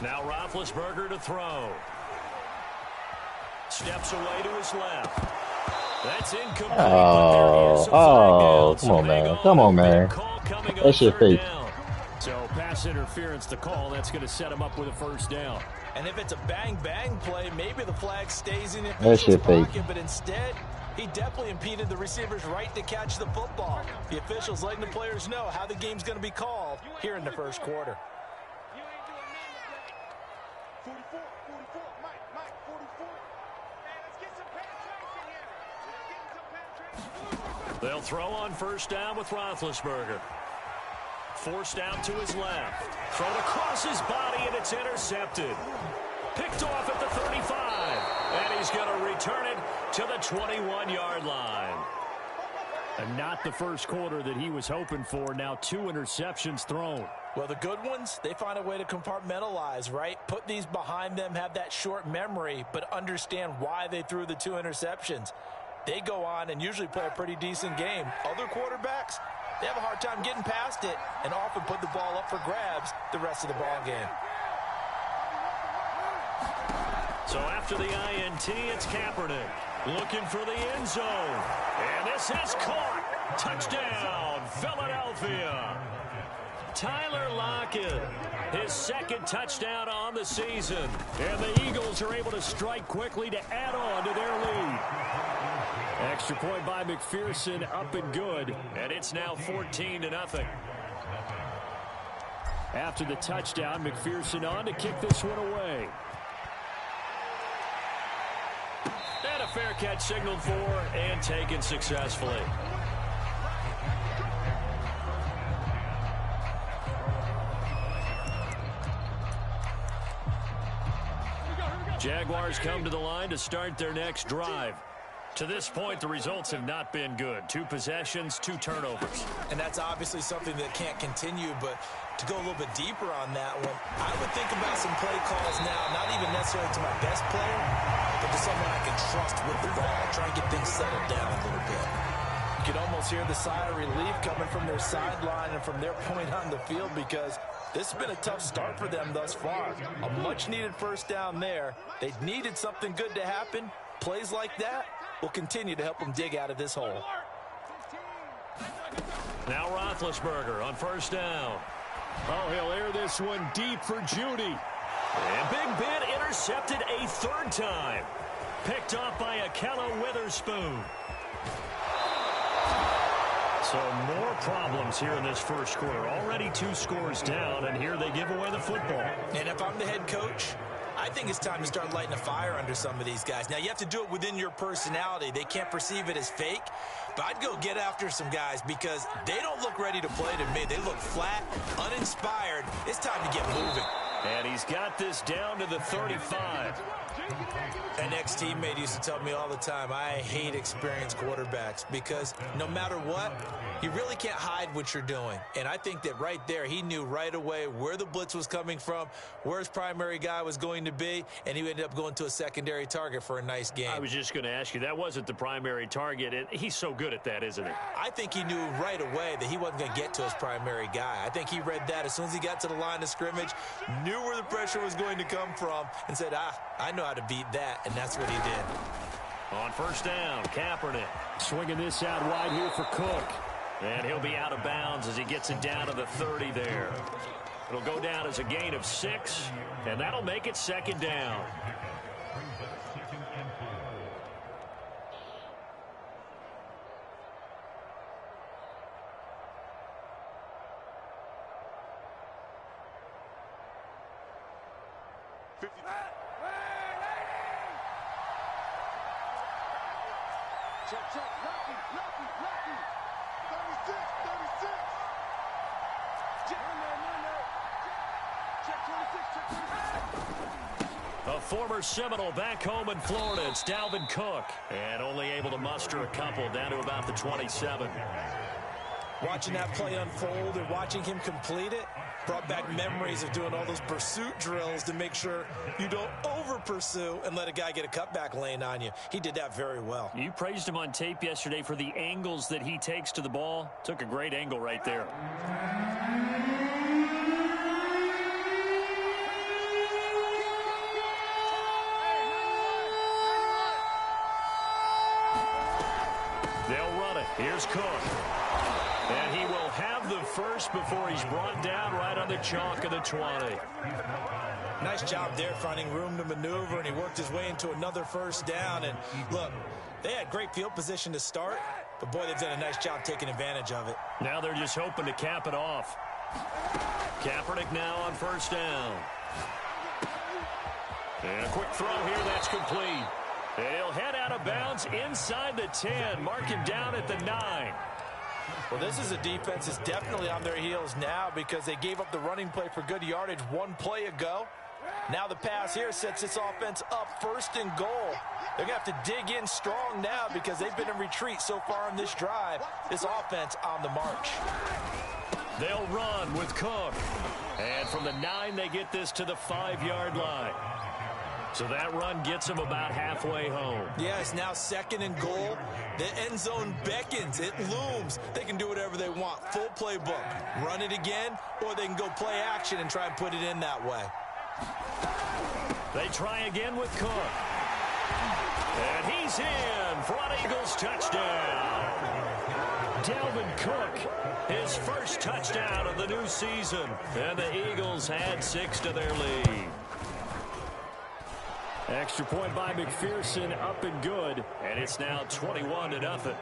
Now Roethlisberger to throw. Steps away to his left. That's incomplete. Oh, come on, man. Come on, man. That shit fake. So pass interference to call. That's going to set him up with a first down. And if it's a bang-bang play, maybe the flag stays in the That official's shit fake. pocket, but instead, he definitely impeded the receiver's right to catch the football. The officials letting the players know how the game's going to be called here in the first quarter. They'll throw on first down with Roethlisberger. Forced out to his left. Thrown across his body, and it's intercepted. Picked off at the 35. And he's going to return it to the 21-yard line. And not the first quarter that he was hoping for. Now 2 interceptions thrown. Well, the good ones, they find a way to compartmentalize, right? Put these behind them, have that short memory, but understand why they threw the 2 interceptions. They go on and usually play a pretty decent game. Other quarterbacks, they have a hard time getting past it and often put the ball up for grabs the rest of the ball game. So after the INT, it's Kaepernick looking for the end zone. And this is caught. Touchdown, Philadelphia. Tyler Lockett, his second touchdown on the season. And the Eagles are able to strike quickly to add on to their lead. Extra point by McPherson, up and good. And it's now 14-0. After the touchdown, McPherson on to kick this one away. And a fair catch signaled for and taken successfully. Jaguars come to the line to start their next drive. To this point, the results have not been good. 2 possessions, 2 turnovers. And that's obviously something that can't continue, but to go a little bit deeper on that one, I would think about some play calls now, not even necessarily to my best player, but to someone I can trust with the ball, try and get things settled down a little bit. You can almost hear the sigh of relief coming from their sideline and from their point on the field because this has been a tough start for them thus far. A much-needed first down there. They needed something good to happen. Plays like that will continue to help them dig out of this hole. Now Roethlisberger on first down. Oh, he'll air this one deep for Judy. And Big Ben intercepted a 3rd time. Picked off by Ahkello Witherspoon. So more problems here in this first quarter. Already 2 scores down, and here they give away the football. And if I'm the head coach, I think it's time to start lighting a fire under some of these guys. Now, you have to do it within your personality. They can't perceive it as fake. But I'd go get after some guys because they don't look ready to play to me. They look flat, uninspired. It's time to get moving. And he's got this down to the 35. An ex-teammate used to tell me all the time, I hate experienced quarterbacks because no matter what, you really can't hide what you're doing. And I think that right there, he knew right away where the blitz was coming from, where his primary guy was going to be, and he ended up going to a secondary target for a nice game. I was just going to ask you, that wasn't the primary target. He's so good at that, isn't he? I think he knew right away that he wasn't going to get to his primary guy. I think he read that as soon as he got to the line of scrimmage, knew where the pressure was going to come from, and said, I know how to beat that, and that's what he did. On first down, Kaepernick. Swinging this out wide here for Cook. And he'll be out of bounds as he gets it down to the 30 there. It'll go down as a gain of 6, and that'll make it 2nd down. Check. Lucky. 36. Check 26. A former Seminole back home in Florida. It's Dalvin Cook. And only able to muster a couple down to about the 27. Watching that play unfold and watching him complete it brought back memories of doing all those pursuit drills to make sure you don't over-pursue and let a guy get a cutback lane on you. He did that very well. You praised him on tape yesterday for the angles that he takes to the ball. Took a great angle right there. Here's Cook. And he will have the first before he's brought down right on the chalk of the 20. Nice job there, finding room to maneuver, and he worked his way into another first down. And look, they had great field position to start, but boy, they've done a nice job taking advantage of it. Now they're just hoping to cap it off. Kaepernick now on first down. And a quick throw here, that's complete. And he'll head out of bounds inside the 10, mark him down at the 9. Well, this is a defense that's definitely on their heels now because they gave up the running play for good yardage one play ago. Now the pass here sets this offense up first and goal. They're going to have to dig in strong now because they've been in retreat so far on this drive. This offense on the march. They'll run with Cook. And from the 9, they get this to the 5-yard line. So that run gets them about halfway home. Yeah, it's now second and goal. The end zone beckons. It looms. They can do whatever they want. Full playbook. Run it again, or they can go play action and try and put it in that way. They try again with Cook. And he's in for an Eagles touchdown. Dalvin Cook, his first touchdown of the new season. And the Eagles add 6 to their lead. Extra point by McPherson, up and good. And it's now 21-0.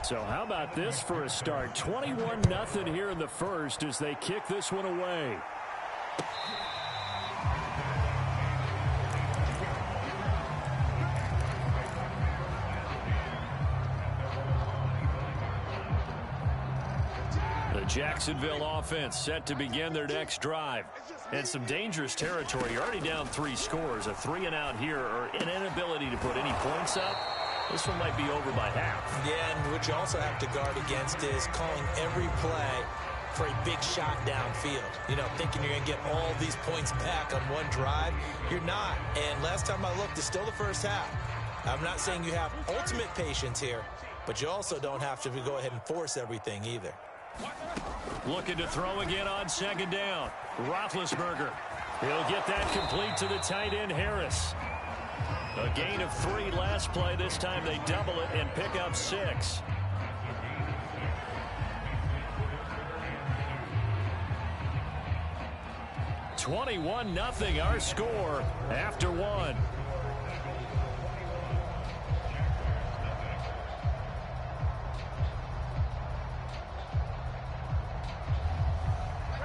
So how about this for a start? 21-0 here in the first as they kick this one away. The Jacksonville offense set to begin their next drive. And some dangerous territory. You're already down 3 scores. A 3-and-out here or an inability to put any points up. This one might be over by half. Yeah, and what you also have to guard against is calling every play for a big shot downfield. You know, thinking you're going to get all these points back on one drive. You're not. And last time I looked, it's still the first half. I'm not saying you have ultimate patience here, but you also don't have to go ahead and force everything either. Looking to throw again on second down. Roethlisberger. He'll get that complete to the tight end, Harris. A gain of 3 last play. This time they double it and pick up 6. $21-0 our score after 1.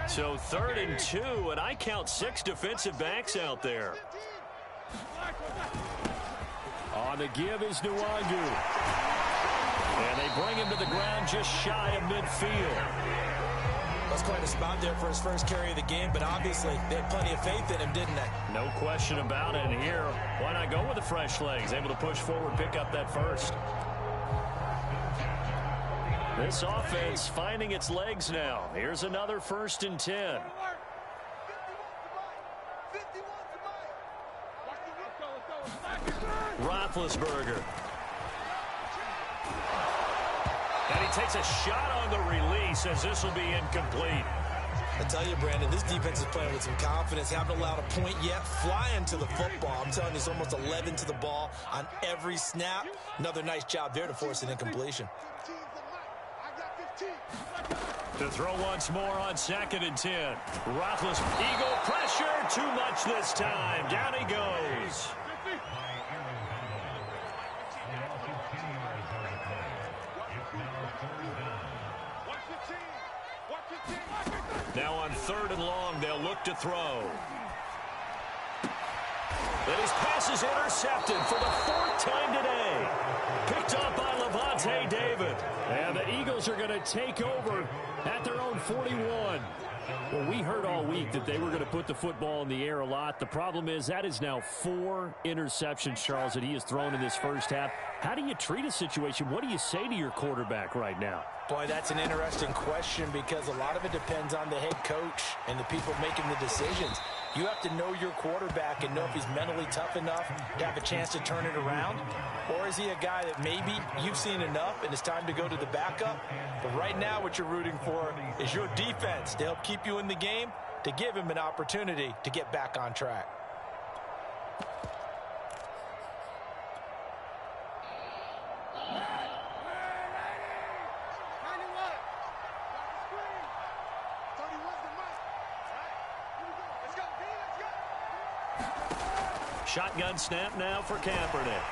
So 3rd and 2, and I count 6 defensive backs out there. On the give is Nwangu. And they bring him to the ground just shy of midfield. That's quite a spot there for his first carry of the game, but obviously they had plenty of faith in him, didn't they? No question about it. And here, why not go with the fresh legs? Able to push forward, pick up that first. This offense finding its legs now. Here's another 1st and 10. Roethlisberger. And he takes a shot on the release as this will be incomplete. I tell you, Brandon, this defense is playing with some confidence. Haven't allowed a point yet. Flying to the football. I'm telling you, it's almost 11 to the ball on every snap. Another nice job there to force an incompletion. To throw once more on 2nd and 10. Roethlisberger. Eagle pressure. Too much this time. Down he goes. Now on 3rd and long, they'll look to throw. And his pass is intercepted for the 4th time today. Picked up by Lavonte David. And the Eagles are going to take over at their own 41. Well, we heard all week that they were going to put the football in the air a lot. The problem is that is now 4 interceptions, Charles, that he has thrown in this first half. How do you treat a situation? What do you say to your quarterback right now? Boy, that's an interesting question because a lot of it depends on the head coach and the people making the decisions. You have to know your quarterback and know if he's mentally tough enough to have a chance to turn it around. Or is he a guy that maybe you've seen enough and it's time to go to the backup? But right now what you're rooting for is your defense to help keep you in the game, to give him an opportunity to get back on track. Shotgun snap now for Kaepernick.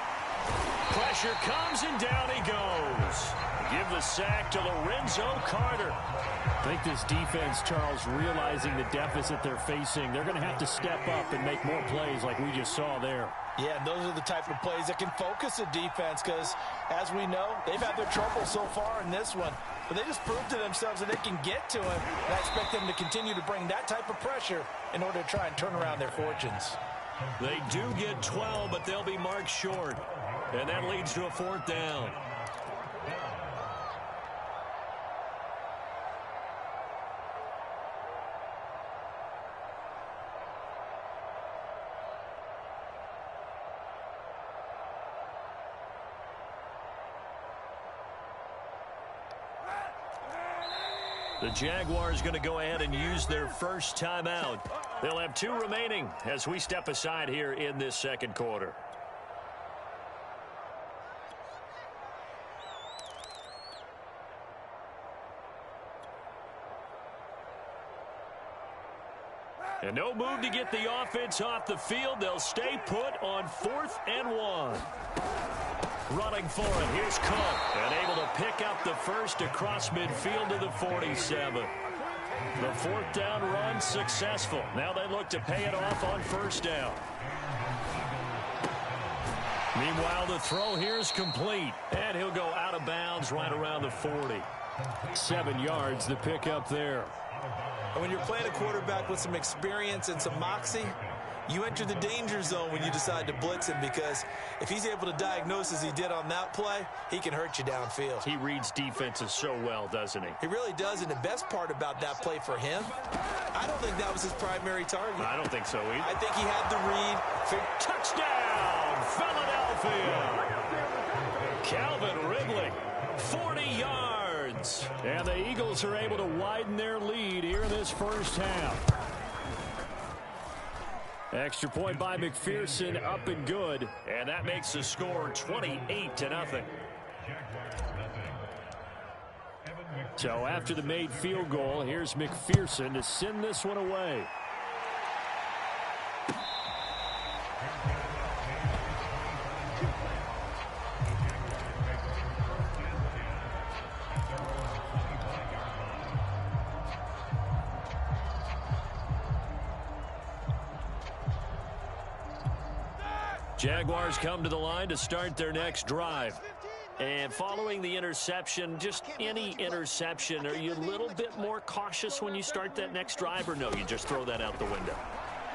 Pressure comes, and down he goes. Give the sack to Lorenzo Carter. I think this defense, Charles, realizing the deficit they're facing, they're going to have to step up and make more plays like we just saw there. Yeah, and those are the type of plays that can focus a defense because, as we know, they've had their trouble so far in this one. But they just proved to themselves that they can get to him. And I expect them to continue to bring that type of pressure in order to try and turn around their fortunes. They do get 12, but they'll be marked short. And that leads to a 4th down. The Jaguars going to go ahead and use their first timeout. They'll have 2 remaining as we step aside here in this second quarter. And no move to get the offense off the field. They'll stay put on 4th and 1. Running for it. Here's Cook. And able to pick up the first across midfield to the 47. The 4th down run successful. Now they look to pay it off on 1st down. Meanwhile, the throw here is complete. And he'll go out of bounds right around the 40. 7 yards, the pickup there. And when you're playing a quarterback with some experience and some moxie, you enter the danger zone when you decide to blitz him, because if he's able to diagnose as he did on that play, he can hurt you downfield. He reads defenses so well, doesn't he? He really does, and the best part about that play for him, I don't think that was his primary target. I don't think so either. I think he had the read. Touchdown, Philadelphia! Calvin Ridley, 40 yards. And the Eagles are able to widen their lead here in this first half. Extra point by McPherson, up and good. And that makes the score 28-0. So after the made field goal, here's McPherson to send this one away. Jaguars come to the line to start their next drive. And following the interception, just any interception, are you a little bit more cautious when you start that next drive, or no, you just throw that out the window?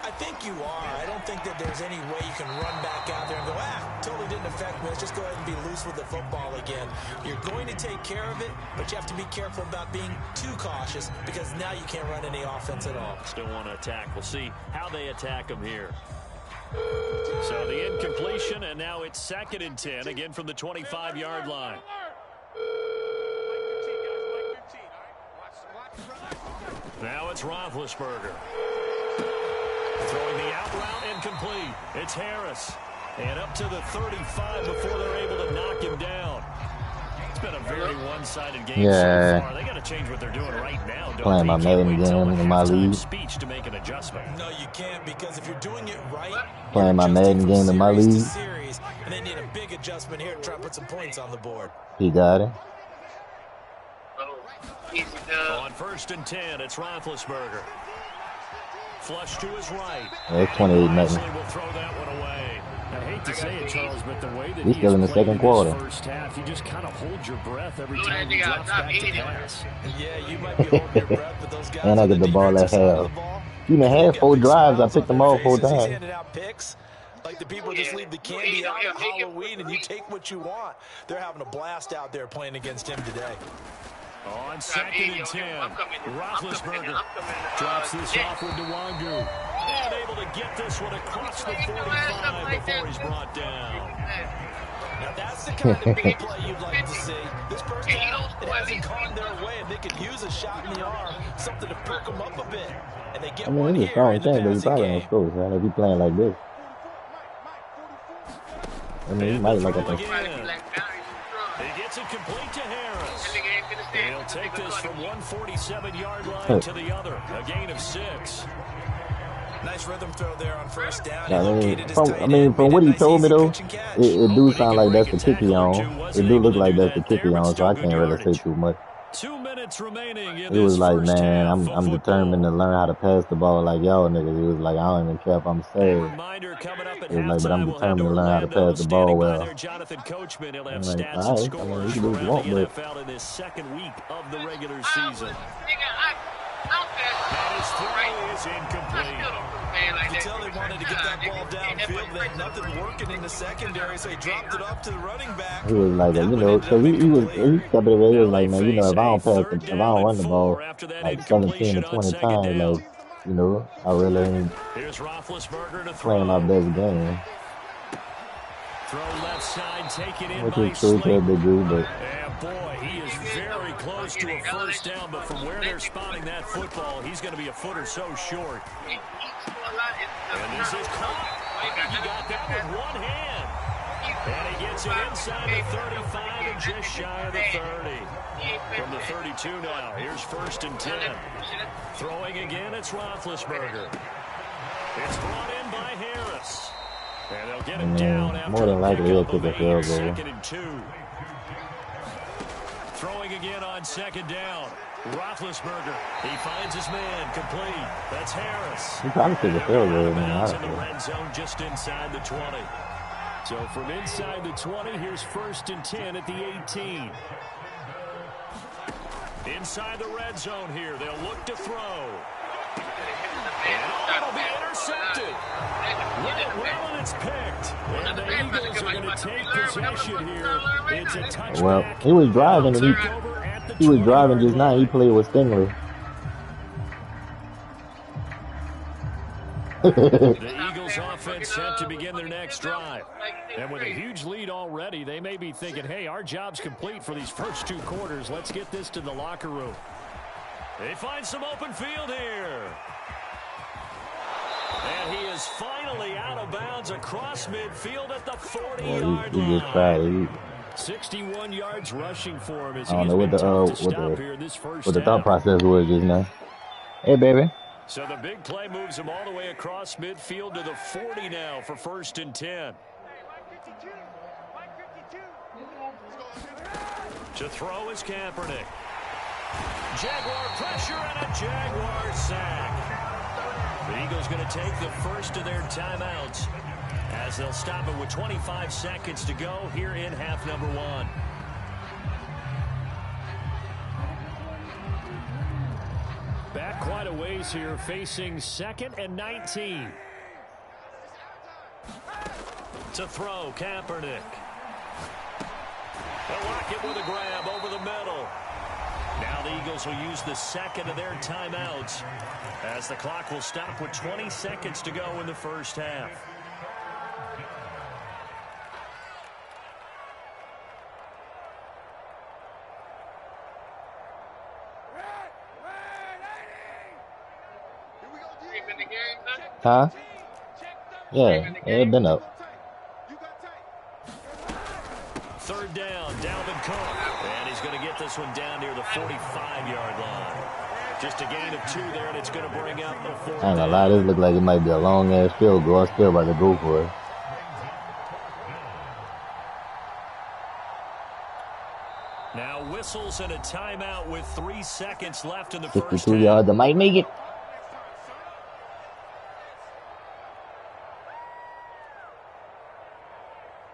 I think you are. I don't think that there's any way you can run back out there and go, totally didn't affect me. Let's just go ahead and be loose with the football again. You're going to take care of it, but you have to be careful about being too cautious, because now you can't run any offense at all. Still want to attack. We'll see how they attack them here. So the incompletion, and now it's 2nd and 10, again from the 25-yard line. Now it's Roethlisberger. Throwing the out route incomplete. It's Harris. And up to the 35 before they're able to knock him down. It's been a very one-sided game so far. They got to change what they're doing right now. Playing my maiden game in my league. Speech to make an adjustment. No, you can't, because if you're doing it right, playing my maiden game in my league. Series, and they need a big adjustment here to try to put some points on the board. He got it. On 1st and 10, it's Roethlisberger. Flush to his right. Yeah, it's 28-0. Will throw that one away. I hate to say it, Charles, but the way that he's still in the second quarter. First half, you just kind of hold your breath every time he drops back to pass. Yeah, you might be holding your breath, but those guys and I get the ball at half. Even had 4 drives, I picked them all 4 times. Handed out picks. Like the people just leave the candy out on Halloween and you take what you want. They're having a blast out there playing against him today. On 2nd and 10, Roethlisberger drops this off with Nwangu. And able to get this one across the 45 before he's brought down. Now that's the kind of big play you'd like to see. This first half, it hasn't gone their way, and they could use a shot in the arm, something to perk them up a bit. And they get one it's a strong thing, but he probably game. don't score, so if he playing like this. He might like a thing. He gets it complete to Harris. He'll take this from 147-yard line to the other. A gain of 6. Nice rhythm throw there on first down. He I mean, located his tight I mean, end, from made what a he nice told me easy though, pitch and catch. it do sound like that's the break a kick he tackle or on. two. It Wasn't do able look to like do that's the that kick he there, but on, so still I good can't really say yardage. too much. 2 minutes remaining in He was this like, first man, half I'm of determined to football. learn how to pass the ball like y'all niggas. He was like, I don't even care if I'm A saved. reminder coming up at He was like, but I'm halftime, we'll head to determined to learn how to Orlando. pass the ball Standing by well. there, Jonathan Coachman. He'll have I'm like, stats all and right, I mean, you scores can from do what you around want, the but NFL in this second week of the regular season. And his throw is incomplete. You could tell they wanted to get that ball downfield. They had nothing working in the secondary, so he dropped it off to the running back. he was like, That you one know, ended cause up he kept it away. He was like, man, you know, if I don't pass, third if I don't down run the and ball 4 after that like 17 to incompletion on 20 second times, down. like, you know, I really ain't Here's Roethlisberger to playing my throw. best game, Throw left side, taken in which by is true to a Slayton. degree, but And boy, he is very close to a first down, but from where they're spotting that football, he's going to be a foot or so short. And this is caught. He got that with one hand. And he gets it inside the 35 and just shy of the 30. From the 32 now, here's 1st and 10. Throwing again, it's Roethlisberger. It's brought in by Harris. And they'll get him down after more than a likely he'll pickup kick a of field 8, goal. 2nd and 2. Throwing again on 2nd down. Roethlisberger, he finds his man, complete. That's Harris. he probably kick a field goal, man, Out in the honestly. red zone just inside the 20. So from inside the 20, here's 1st and 10 at the 18. Inside the red zone here, they'll look to throw. And it'll be intercepted. Well, and it's picked. And the Eagles are going to take possession here. It's a touchback. Well, he was driving, and Take over at the he was driving 20-yard just now. He line. played with Stingley. The Eagles offense set to begin their next drive. And with a huge lead already, they may be thinking, hey, our job's complete for these first 2 quarters. Let's get this to the locker room. They find some open field here. And he is finally out of bounds across midfield at the 40-yard He just line. tried. 61 yards rushing for him as I he don't has know been what tough to stop here in this first what the thought half. process was just now. Hey, baby. So the big play moves him all the way across midfield to the 40 now for 1st and 10. To throw is Kaepernick. Jaguar pressure and a Jaguar sack. The Eagles going to take the first of their timeouts as they'll stop it with 25 seconds to go here in half number 1. Back quite a ways here, facing 2nd and 19. To throw, Kaepernick. They'll lock it with a grab over the middle. Now the Eagles will use the second of their timeouts as the clock will stop with 20 seconds to go in the first half. Huh? Yeah, it been up. 3rd down, Dalvin Cook. And he's going to get this one down near the 45-yard line. Just a gain of 2 there, and it's going to bring up the 4th I ain't gonna down. lie, this look like it might be a long ass field goal. I'm still about to go for it. Now whistles and a timeout with 3 seconds left in the first 62 half. yards. I might make it.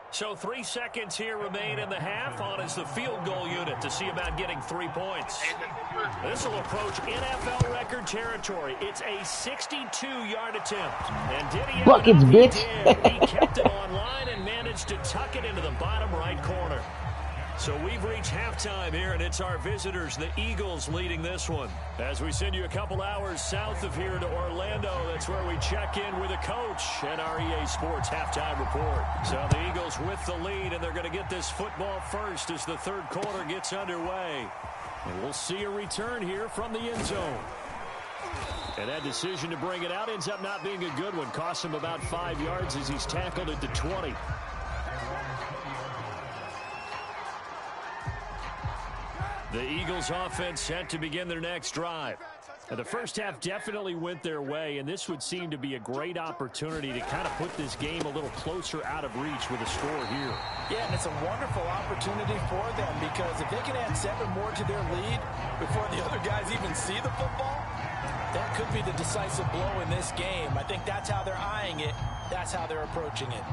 So 3 seconds here remain in the half. On is the field goal unit to see about getting 3 points. This will approach NFL record territory. It's a 62-yard attempt. And did he have Buckets, enough? bitch. He did. He kept it on line and managed to tuck it into the bottom right corner. So we've reached halftime here, and it's our visitors, the Eagles, leading this one. As we send you a couple hours south of here to Orlando, that's where we check in with a coach at our EA Sports Halftime Report. So the Eagles with the lead, and they're going to get this football first as the 3rd quarter gets underway. And we'll see a return here from the end zone. And that decision to bring it out ends up not being a good one. Costs him about 5 yards as he's tackled at the 20. The Eagles offense set to begin their next drive. The first half definitely went their way, and this would seem to be a great opportunity to kind of put this game a little closer out of reach with a score here. Yeah, and it's a wonderful opportunity for them because if they can add 7 more to their lead before the other guys even see the football, that could be the decisive blow in this game. I think that's how they're eyeing it. That's how they're approaching it.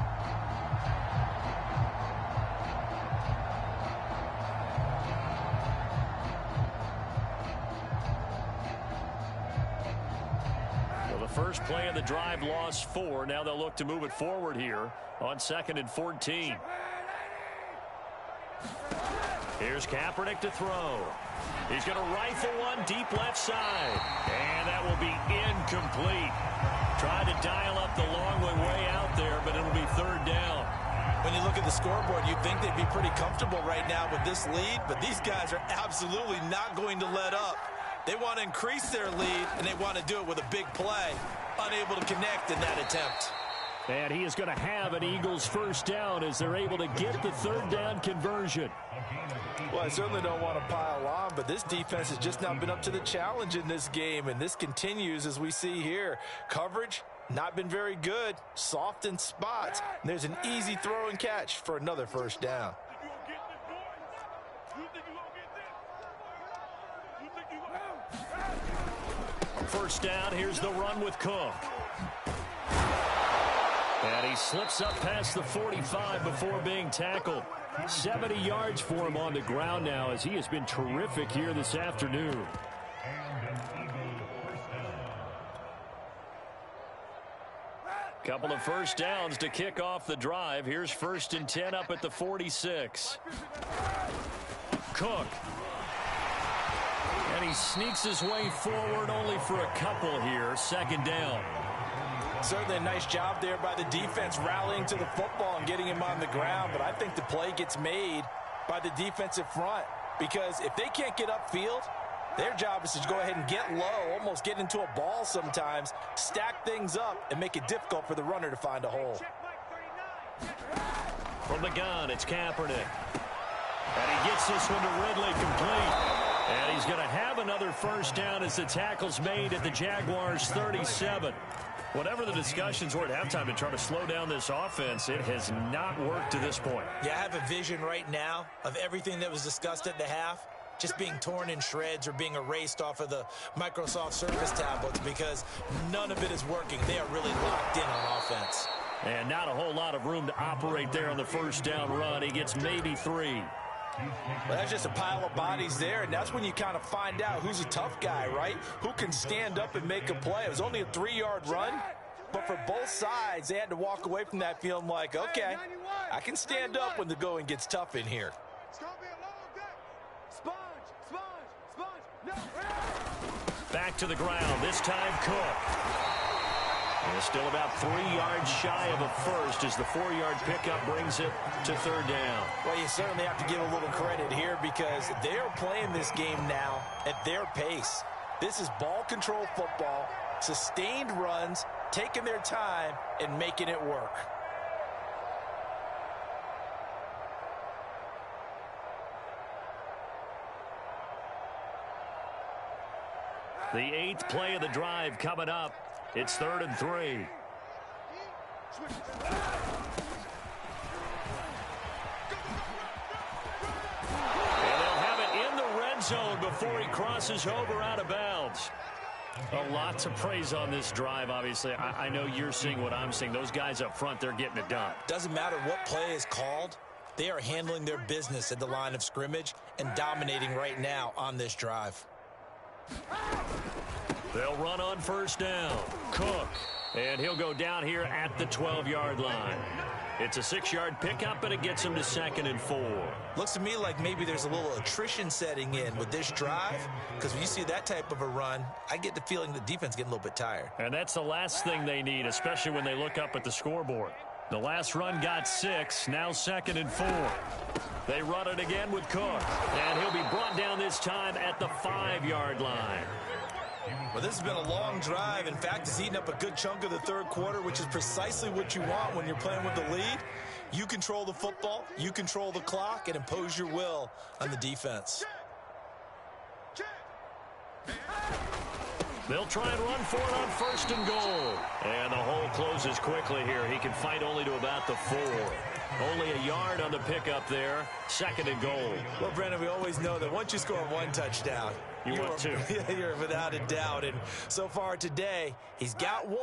First play of the drive lost 4. Now they'll look to move it forward here on 2nd and 14. Here's Kaepernick to throw. He's going to rifle one deep left side. And that will be incomplete. Tried to dial up the long way out there, but it'll be 3rd down. When you look at the scoreboard, you'd think they'd be pretty comfortable right now with this lead, but these guys are absolutely not going to let up. They want to increase their lead, and they want to do it with a big play. Unable to connect in that attempt. And he is going to have an Eagles first down as they're able to get the 3rd down conversion. Well, I certainly don't want to pile on, but this defense has just not been up to the challenge in this game, and this continues as we see here. Coverage, not been very good. Soft in spots. And there's an easy throw and catch for another first down. First down, here's the run with Cook. And he slips up past the 45 before being tackled. 70 yards for him on the ground now as he has been terrific here this afternoon. Couple of first downs to kick off the drive. Here's 1st and 10 up at the 46. Cook. And he sneaks his way forward only for a couple here. 2nd down. Certainly a nice job there by the defense rallying to the football and getting him on the ground. But I think the play gets made by the defensive front because if they can't get upfield, their job is to go ahead and get low, almost get into a ball sometimes, stack things up, and make it difficult for the runner to find a hole. From the gun, it's Kaepernick. And he gets this one to Ridley complete. And he's going to have another first down as the tackle's made at the Jaguars' 37. Whatever the discussions were at halftime to try to slow down this offense, it has not worked to this point. Yeah, I have a vision right now of everything that was discussed at the half just being torn in shreds or being erased off of the Microsoft Surface tablets because none of it is working. They are really locked in on offense. And not a whole lot of room to operate there on the first down run. He gets maybe 3. Well, that's just a pile of bodies there, and that's when you kind of find out who's a tough guy, right? Who can stand up and make a play. It was only a 3-yard run, but for both sides, they had to walk away from that feeling like, okay, I can stand up when the going gets tough in here. It's gonna be a long day. Sponge. No. Back to the ground, this time Cook. And it's still about 3 yards shy of a first as the 4-yard pickup brings it to 3rd down. Well, you certainly have to give a little credit here because they are playing this game now at their pace. This is ball control football, sustained runs, taking their time and making it work. The 8th play of the drive coming up. It's 3rd and 3. Switch. And they'll have it in the red zone before he crosses over out of bounds. A lot to praise on this drive, obviously. I know you're seeing what I'm seeing. Those guys up front, they're getting it done. Doesn't matter what play is called. They are handling their business at the line of scrimmage and dominating right now on this drive. They'll run on first down. Cook. And he'll go down here at the 12-yard line. It's a 6-yard pickup, but it gets him to 2nd and 4. Looks to me like maybe there's a little attrition setting in with this drive, because when you see that type of a run, I get the feeling the defense getting a little bit tired. And that's the last thing they need, especially when they look up at the scoreboard. The last run got 6, now 2nd and 4. They run it again with Cook, and he'll be brought down this time at the 5-yard line. Well, this has been a long drive. In fact, it's eaten up a good chunk of the third quarter, which is precisely what you want when you're playing with the lead. You control the football, you control the clock, and impose your will on the defense. They'll try and run for it on 1st and goal. And the hole closes quickly here. He can fight only to about the 4. Only a yard on the pickup there. 2nd and goal. Well, Brandon, we always know that once you score 1 touchdown, you want 2. You're without a doubt. And so far today, he's got 1,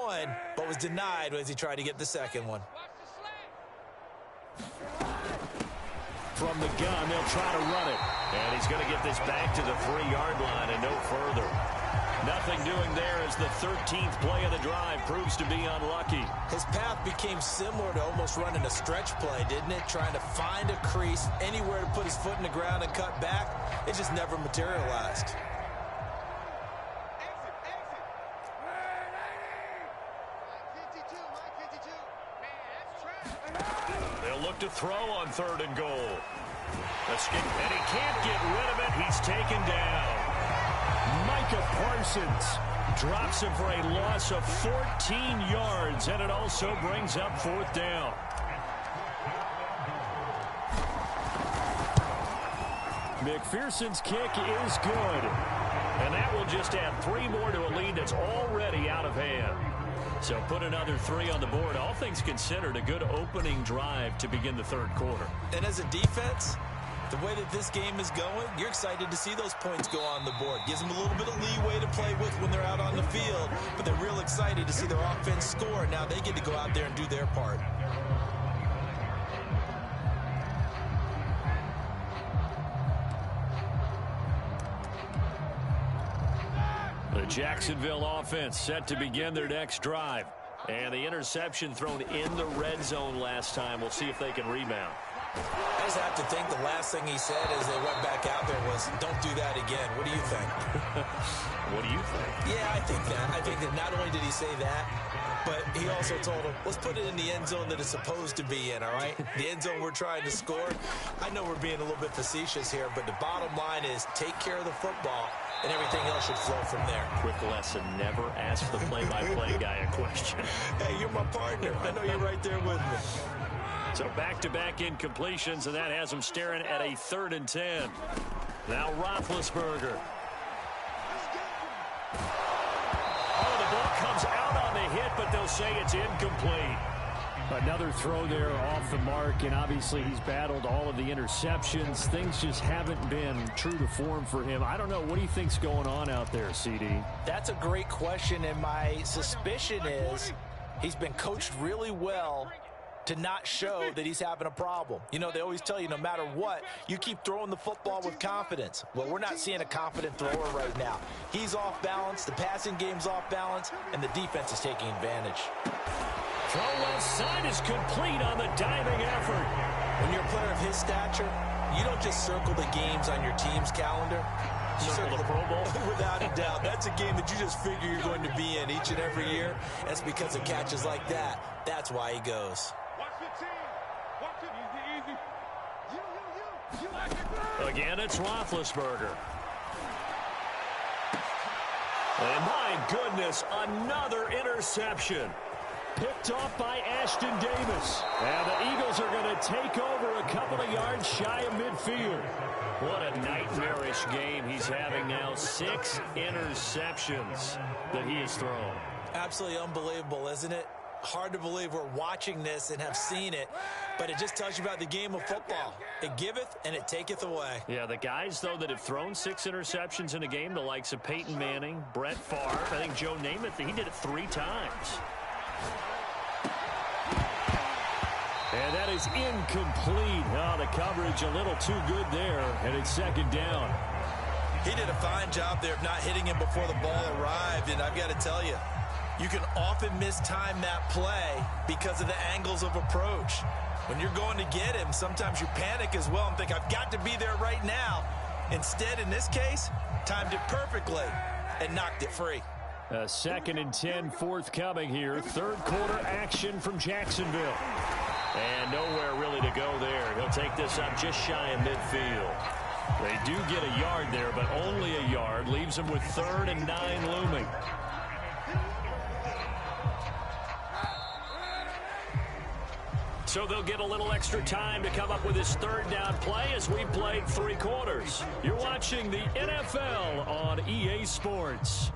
but was denied as he tried to get the 2nd one. From the gun, they'll try to run it. And he's going to get this back to the 3-yard line and no further. Nothing doing there as the 13th play of the drive proves to be unlucky. His path became similar to almost running a stretch play, didn't it? Trying to find a crease, anywhere to put his foot in the ground and cut back. It just never materialized. They'll look to throw on 3rd and goal. And he can't get rid of it. He's taken down. Micah Parsons drops him for a loss of 14 yards, and it also brings up 4th down. McPherson's kick is good, and that will just add 3 more to a lead that's already out of hand. So put another 3 on the board. All things considered, a good opening drive to begin the 3rd quarter. And as a defense, the way that this game is going, you're excited to see those points go on the board. Gives them a little bit of leeway to play with when they're out on the field, but they're real excited to see their offense score. Now they get to go out there and do their part. The Jacksonville offense set to begin their next drive. And the interception thrown in the red zone last time. We'll see if they can rebound. I just have to think the last thing he said as they went back out there was, don't do that again. What do you think? What do you think? Yeah, I think that. I think that not only did he say that, but he also told him, let's put it in the end zone that it's supposed to be in, all right? The end zone we're trying to score. I know we're being a little bit facetious here, but the bottom line is take care of the football, and everything else should flow from there. Quick lesson, never ask the play-by-play guy a question. Hey, you're my partner. I know you're right there with me. So back-to-back incompletions, and that has him staring at a 3rd and 10. Now Roethlisberger. Oh, the ball comes out on the hit, but they'll say it's incomplete. Another throw there off the mark, and obviously he's battled all of the interceptions. Things just haven't been true to form for him. I don't know. What do you think's going on out there, CD? That's a great question, and my suspicion is he's been coached really well to not show that he's having a problem. You know, they always tell you no matter what, you keep throwing the football with confidence. Well, we're not seeing a confident thrower right now. He's off balance, the passing game's off balance, and the defense is taking advantage. Throw left side is complete on the diving effort. When you're a player of his stature, you don't just circle the games on your team's calendar. You circle the Pro Bowl? Without a doubt. That's a game that you just figure you're going to be in each and every year. That's because of catches like that. That's why he goes. Again, it's Roethlisberger. And my goodness, another interception. Picked off by Ashton Davis. And the Eagles are going to take over a couple of yards shy of midfield. What a nightmarish game he's having now. 6 interceptions that he has thrown. Absolutely unbelievable, isn't it? Hard to believe we're watching this and have seen it, but it just tells you about the game of football. It giveth and it taketh away. Yeah, the guys, though, that have thrown 6 interceptions in a game, the likes of Peyton Manning, Brett Favre, I think Joe Namath, he did it 3 times. And that is incomplete. Oh, the coverage a little too good there, and it's 2nd down. He did a fine job there of not hitting him before the ball arrived, and I've got to tell you, you can often mistime that play because of the angles of approach. When you're going to get him, sometimes you panic as well and think, I've got to be there right now. Instead, in this case, timed it perfectly and knocked it free. 2nd and 10 forthcoming here. 3rd quarter action from Jacksonville. And nowhere really to go there. He'll take this up just shy of midfield. They do get a yard there, but only a yard. Leaves them with 3rd and 9 looming. So they'll get a little extra time to come up with his 3rd down play as we played 3 quarters. You're watching the NFL on EA Sports.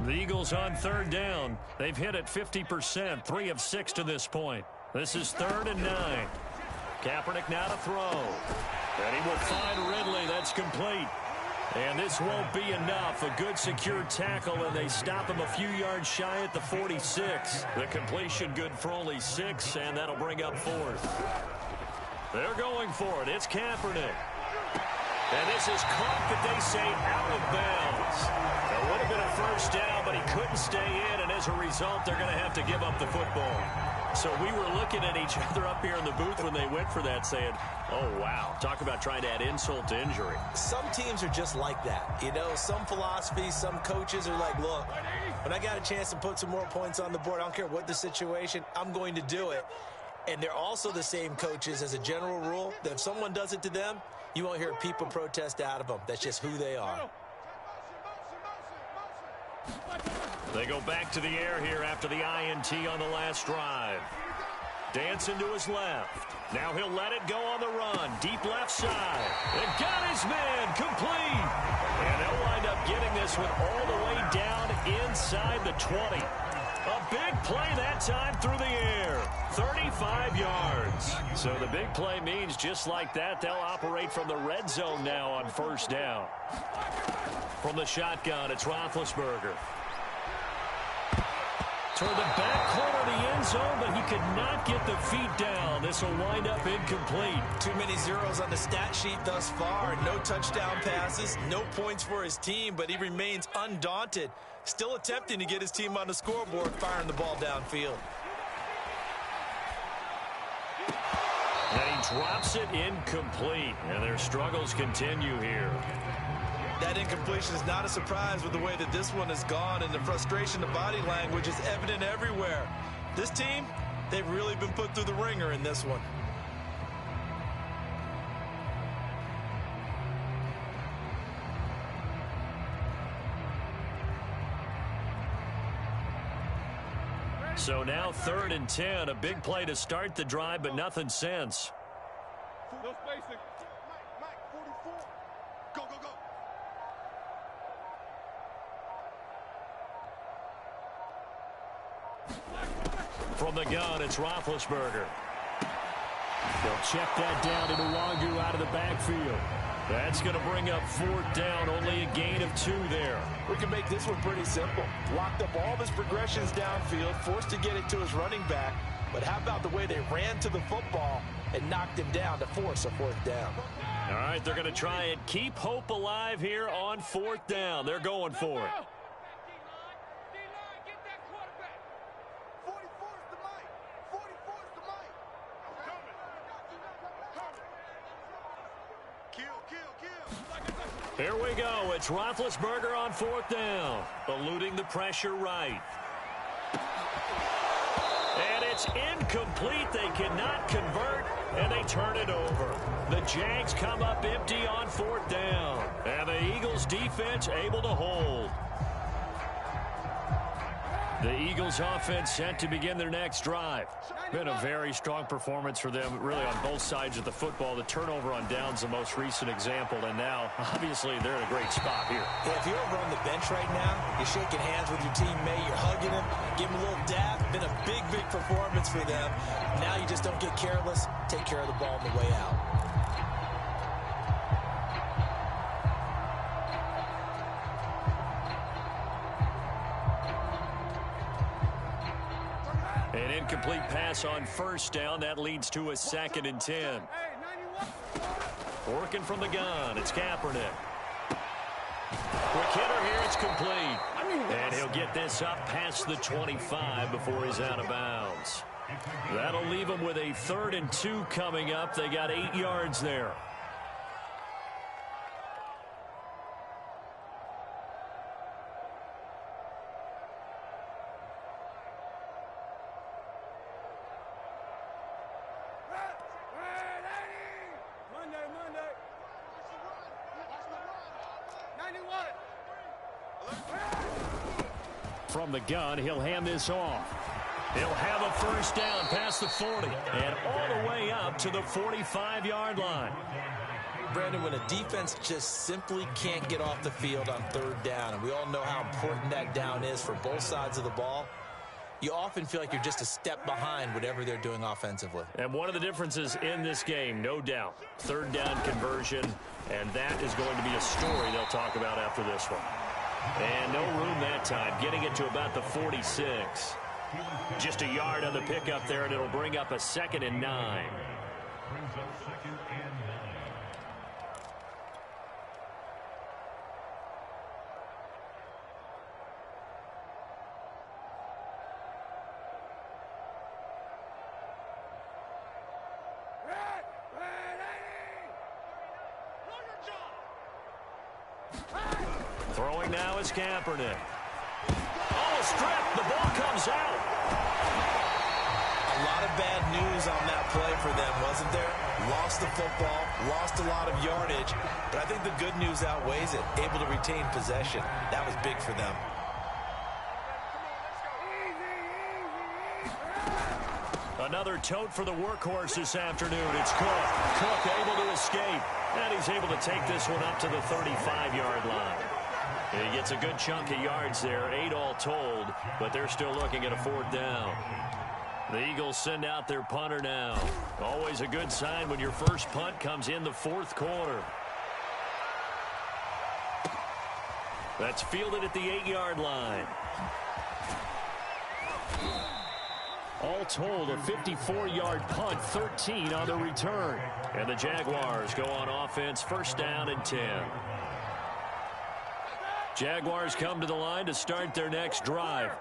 The Eagles on third down. They've hit it 50%, 3 of 6 to this point. This is 3rd and 9. Kaepernick now to throw. And he will find Ridley. That's complete. And this won't be enough. A good secure tackle, and they stop him a few yards shy at the 46. The completion good for only 6, and that'll bring up 4th. They're going for it. It's Kaepernick. And this is caught, but they say out of bounds. It would have been a first down, but he couldn't stay in, and as a result, they're going to have to give up the football. So we were looking at each other up here in the booth when they went for that, saying, oh, wow, talk about trying to add insult to injury. Some teams are just like that. You know, some philosophies, some coaches are like, look, when I got a chance to put some more points on the board, I don't care what the situation, I'm going to do it. And they're also the same coaches as a general rule that if someone does it to them, you won't hear people protest out of them. That's just who they are. They go back to the air here after the INT on the last drive. Dancing to his left. Now he'll let it go on the run. Deep left side. And got his man complete. And they'll wind up getting this one all the way down inside the 20. A big play that time through the air. 35 yards. So the big play means just like that, they'll operate from the red zone now on first down. From the shotgun, it's Roethlisberger. Toward the back corner of the end zone, but he could not get the feet down. This will wind up incomplete. Too many zeros on the stat sheet thus far. No touchdown passes, no points for his team, but he remains undaunted. Still attempting to get his team on the scoreboard, firing the ball downfield. And he drops it incomplete. And their struggles continue here. That incompletion is not a surprise with the way that this one has gone, and the frustration, the body language is evident everywhere. This team, they've really been put through the ringer in this one. So now 3rd and 10, a big play to start the drive, but nothing since. No spacing. Mike, 44. Go, go, go. From the gun, it's Roethlisberger. They'll check that down to Nwangu out of the backfield. That's going to bring up 4th down, only a gain of 2 there. We can make this one pretty simple. Locked up all of his progressions downfield, forced to get it to his running back. But how about the way they ran to the football and knocked him down to force a 4th down? All right, they're going to try and keep hope alive here on 4th down. They're going for it. D-line, get that quarterback. 44's the mic. 44's the mic. I'm coming. Kill, kill, kill. Here we go. It's Roethlisberger on 4th down. Eluding the pressure right. And it's incomplete. They cannot convert, and they turn it over. The Jags come up empty on 4th down. And the Eagles defense able to hold. The Eagles offense set to begin their next drive. Been a very strong performance for them, really on both sides of the football. The turnover on downs, the most recent example, and now, obviously, they're in a great spot here. Yeah, if you're over on the bench right now, you're shaking hands with your teammate, you're hugging him, give him a little dab. Been a big, big performance for them. Now you just don't get careless. Take care of the ball on the way out. An incomplete pass on 1st down. That leads to a 2nd and 10. Hey, 91. Working from the gun, it's Kaepernick. Quick hitter here, it's complete. And he'll get this up past the 25 before he's out of bounds. That'll leave him with a 3rd and 2 coming up. They got 8 yards there. Monday. 91. From the gun, he'll hand this off. He'll have a 1st down past the 40 and all the way up to the 45-yard line. Brandon, when a defense just simply can't get off the field on third down, and we all know how important that down is for both sides of the ball, you often feel like you're just a step behind whatever they're doing offensively. And one of the differences in this game, no doubt, third down conversion, and that is going to be a story they'll talk about after this one. And no room that time, getting it to about the 46. Just a yard on the pickup there, and it'll bring up a 2nd and 9. Throwing now is Kaepernick. Oh, a strip. The ball comes out. A lot of bad news on that play for them, wasn't there? Lost the football, lost a lot of yardage, but I think the good news outweighs it. Able to retain possession. That was big for them. Another tote for the workhorse this afternoon. It's Cook. Cook able to escape. And he's able to take this one up to the 35-yard line. He gets a good chunk of yards there, 8 all told, but they're still looking at a 4th down. The Eagles send out their punter now. Always a good sign when your first punt comes in the 4th quarter. That's fielded at the 8-yard line. All told, a 54-yard punt, 13 on the return. And the Jaguars go on offense, 1st down and 10. Jaguars come to the line to start their next drive.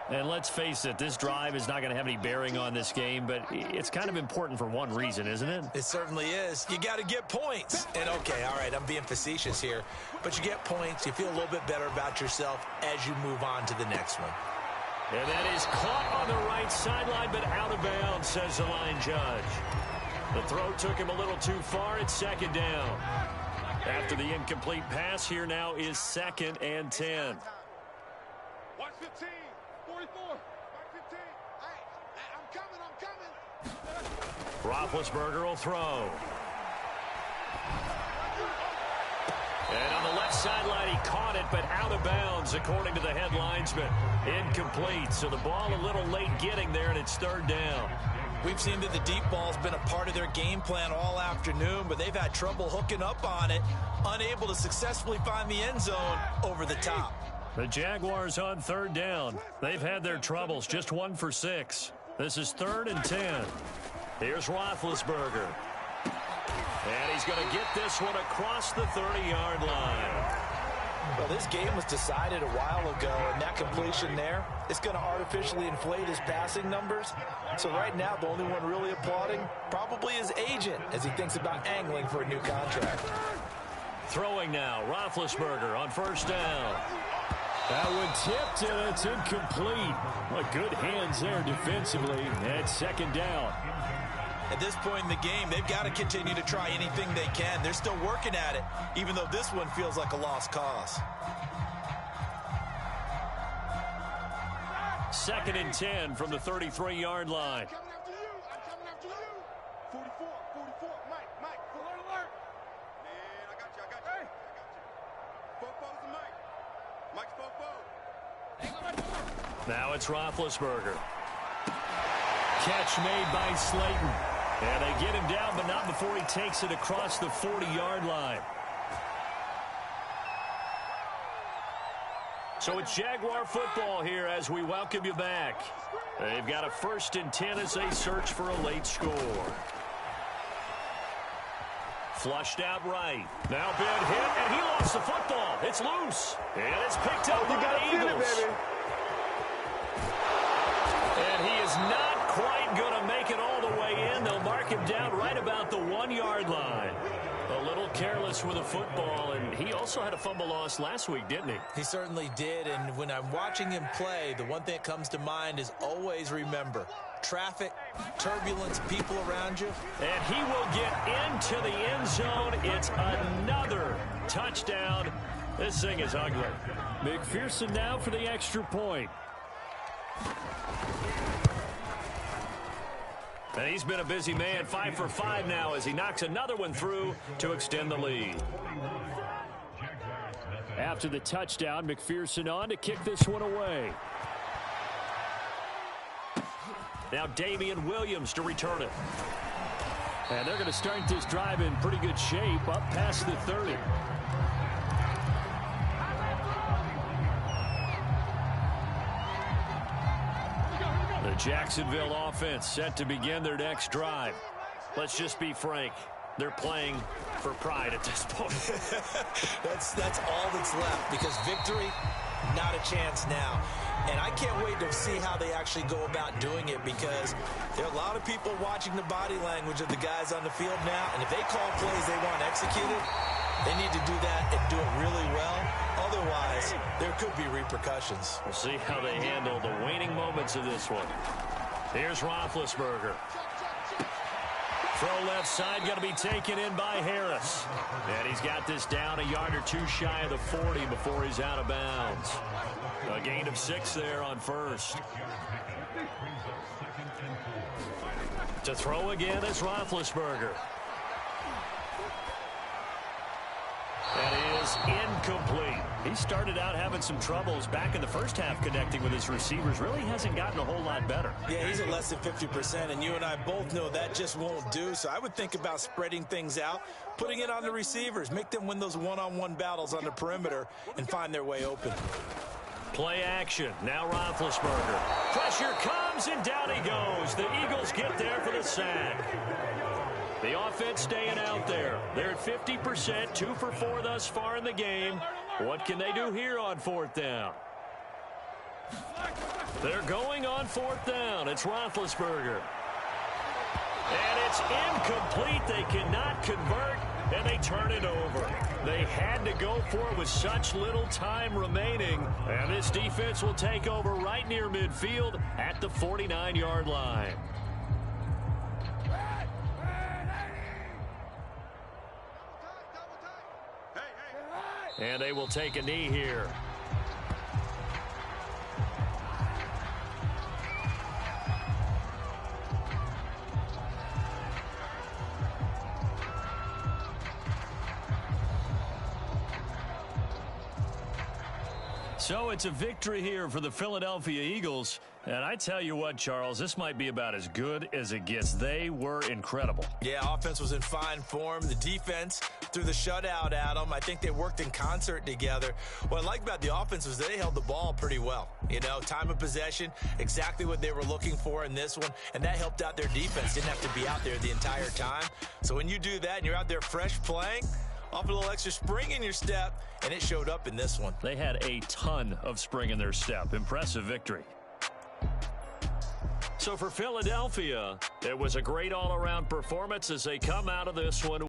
And let's face it, this drive is not going to have any bearing on this game, but it's kind of important for one reason, isn't it? It certainly is. You got to get points. And okay, all right, I'm being facetious here, but you get points, you feel a little bit better about yourself as you move on to the next one. And that is caught on the right sideline, but out of bounds, says the line judge. The throw took him a little too far. It's 2nd down. After the incomplete pass, here now is 2nd and 10. Watch 15, 44, watch 15. Hey, I'm coming. Roethlisberger will throw. And on the left sideline, he caught it, but out of bounds, according to the head linesman. Incomplete, so the ball a little late getting there, and it's 3rd down. We've seen that the deep ball's been a part of their game plan all afternoon, but they've had trouble hooking up on it, unable to successfully find the end zone over the top. The Jaguars on 3rd down. They've had their troubles, just 1 for 6. This is 3rd and 10. Here's Roethlisberger. And he's going to get this one across the 30-yard line. Well, this game was decided a while ago, and that completion there is going to artificially inflate his passing numbers. So right now, the only one really applauding probably his agent as he thinks about angling for a new contract. Throwing now, Roethlisberger on 1st down. That one tipped, and it's incomplete. Well, good hands there defensively at 2nd down. At this point in the game, they've got to continue to try anything they can. They're still working at it, even though this one feels like a lost cause. 2nd and 10 from the 33-yard line. I'm coming after you. 44, Mike, alert. Man, I got you. Fofo's the Mike. Mike's Fofo. Now it's Roethlisberger. Catch made by Slayton. And they get him down, but not before he takes it across the 40-yard line. So it's Jaguar football here as we welcome you back. They've got a 1st and 10 as they search for a late score. Flushed out right. Now bad hit, and he lost the football. It's loose. And it's picked up by the Eagles. And he is not quite going to make it all the way in. They'll mark him down right about the 1-yard line. A little careless with a football, and he also had a fumble loss last week, didn't he? He certainly did, and when I'm watching him play, the one thing that comes to mind is always remember, traffic, turbulence, people around you. And he will get into the end zone. It's another touchdown. This thing is ugly. McPherson now for the extra point. And he's been a busy man, 5 for 5 now as he knocks another one through to extend the lead. After the touchdown, McPherson on to kick this one away. Now Damian Williams to return it. And they're going to start this drive in pretty good shape up past the 30. The Jacksonville offense set to begin their next drive. Let's just be frank. They're playing for pride at this point. That's all that's left because victory, not a chance now. And I can't wait to see how they actually go about doing it because there are a lot of people watching the body language of the guys on the field now. And if they call plays they want executed, they need to do that and do it really well. Otherwise, there could be repercussions. We'll see how they handle the waning moments of this one. Here's Roethlisberger. Throw left side, going to be taken in by Harris. And he's got this down a yard or two shy of the 40 before he's out of bounds. A gain of 6 there on first. To throw again is Roethlisberger. That is incomplete. He started out having some troubles back in the first half connecting with his receivers. Really hasn't gotten a whole lot better. Yeah, he's at less than 50%, and you and I both know that just won't do. So I would think about spreading things out, putting it on the receivers, make them win those one-on-one battles on the perimeter and find their way open. Play action. Now Roethlisberger. Pressure comes, and down he goes. The Eagles get there for the sack. The offense staying out there. They're at 50%, 2 for 4 thus far in the game. What can they do here on 4th down? They're going on 4th down. It's Roethlisberger. And it's incomplete. They cannot convert, and they turn it over. They had to go for it with such little time remaining. And this defense will take over right near midfield at the 49-yard line. And they will take a knee here. So it's a victory here for the Philadelphia Eagles. And I tell you what, Charles, this might be about as good as it gets. They were incredible. Yeah, offense was in fine form. The defense threw the shutout at them. I think they worked in concert together. What I like about the offense was they held the ball pretty well. You know, time of possession, exactly what they were looking for in this one. And that helped out their defense. Didn't have to be out there the entire time. So when you do that and you're out there fresh playing, off a little extra spring in your step, and it showed up in this one. They had a ton of spring in their step. Impressive victory. So for Philadelphia, it was a great all-around performance as they come out of this one.